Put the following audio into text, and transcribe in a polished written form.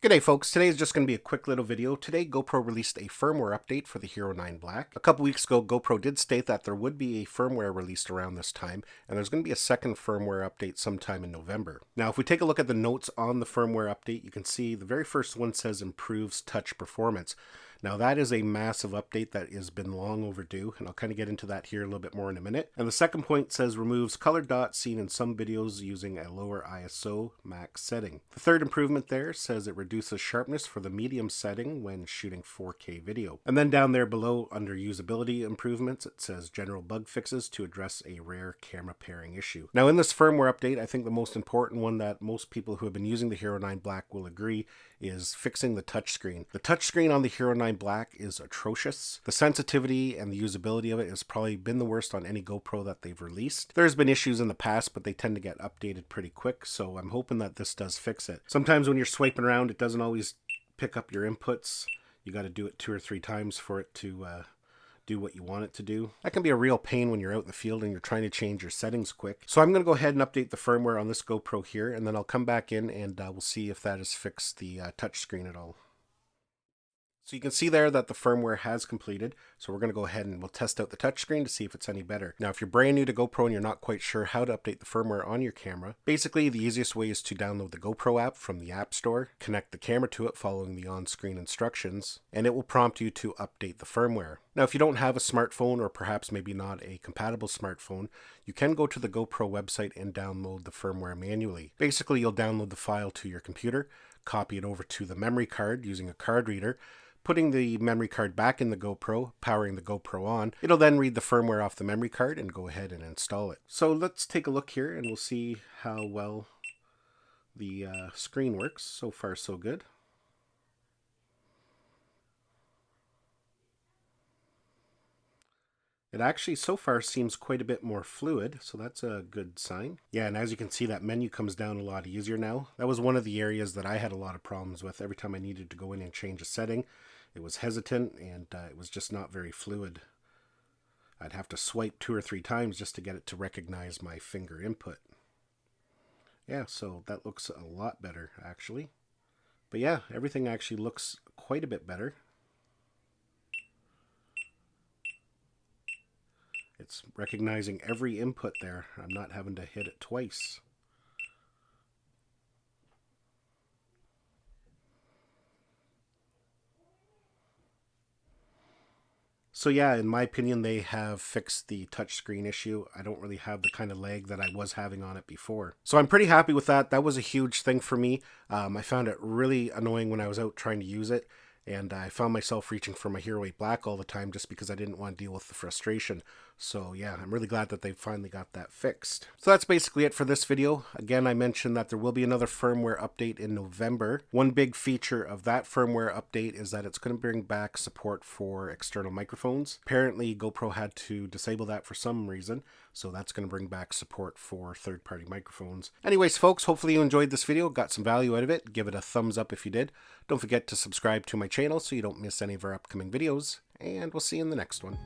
G'day folks, today is just going to be a quick little video. Today GoPro released a firmware update for the Hero 9 Black. A couple weeks ago GoPro did state that there would be a firmware released around this time, and there's going to be a second firmware update sometime in November. Now if we take a look at the notes on the firmware update, you can see the very first one says improves touch performance. Now that is a massive update that has been long overdue, and I'll kind of get into that here a little bit more in a minute. And the second point says removes colored dots seen in some videos using a lower ISO max setting. The third improvement there says it reduces sharpness for the medium setting when shooting 4K video. And then down there below under usability improvements, it says general bug fixes to address a rare camera pairing issue. Now in this firmware update, I think the most important one that most people who have been using the Hero 9 Black will agree is fixing the touchscreen. The touchscreen on the Hero 9 Black is atrocious. The sensitivity and the usability of it has probably been the worst on any GoPro that they've released. There's been issues in the past, but they tend to get updated pretty quick, so I'm hoping that this does fix it. Sometimes when you're swiping around, it doesn't always pick up your inputs. You got to do it 2 or 3 times for it to do what you want it to do. That can be a real pain when you're out in the field and you're trying to change your settings quick. So I'm going to go ahead and update the firmware on this GoPro here, and then I'll come back in and we'll see if that has fixed the touchscreen at all. So you can see there that the firmware has completed. So we're going to go ahead and we'll test out the touchscreen to see if it's any better. Now, if you're brand new to GoPro and you're not quite sure how to update the firmware on your camera, basically the easiest way is to download the GoPro app from the App Store, connect the camera to it following the on-screen instructions, and it will prompt you to update the firmware. Now, if you don't have a smartphone or perhaps maybe not a compatible smartphone, you can go to the GoPro website and download the firmware manually. Basically, you'll download the file to your computer, copy it over to the memory card using a card reader, putting the memory card back in the GoPro, powering the GoPro on. It'll then read the firmware off the memory card and go ahead and install it. So let's take a look here and we'll see how well the screen works. So far so good. It actually so far seems quite a bit more fluid, so that's a good sign. Yeah, and as you can see, that menu comes down a lot easier now. That was one of the areas that I had a lot of problems with. Every time I needed to go in and change a setting, it was hesitant and it was just not very fluid. I'd have to swipe 2 or 3 times just to get it to recognize my finger input. Yeah, so that looks a lot better actually. But yeah, everything actually looks quite a bit better. It's recognizing every input there. I'm not having to hit it twice. So yeah, in my opinion, they have fixed the touchscreen issue. I don't really have the kind of lag that I was having on it before. So I'm pretty happy with that. That was a huge thing for me. I found it really annoying when I was out trying to use it. And I found myself reaching for my Hero 8 Black all the time just because I didn't want to deal with the frustration. So yeah, I'm really glad that they finally got that fixed. So that's basically it for this video. Again, I mentioned that there will be another firmware update in November. One big feature of that firmware update is that it's going to bring back support for external microphones. Apparently, GoPro had to disable that for some reason. So that's going to bring back support for third-party microphones. Anyways, folks, hopefully you enjoyed this video, got some value out of it. Give it a thumbs up if you did. Don't forget to subscribe to my channel so you don't miss any of our upcoming videos. And we'll see you in the next one.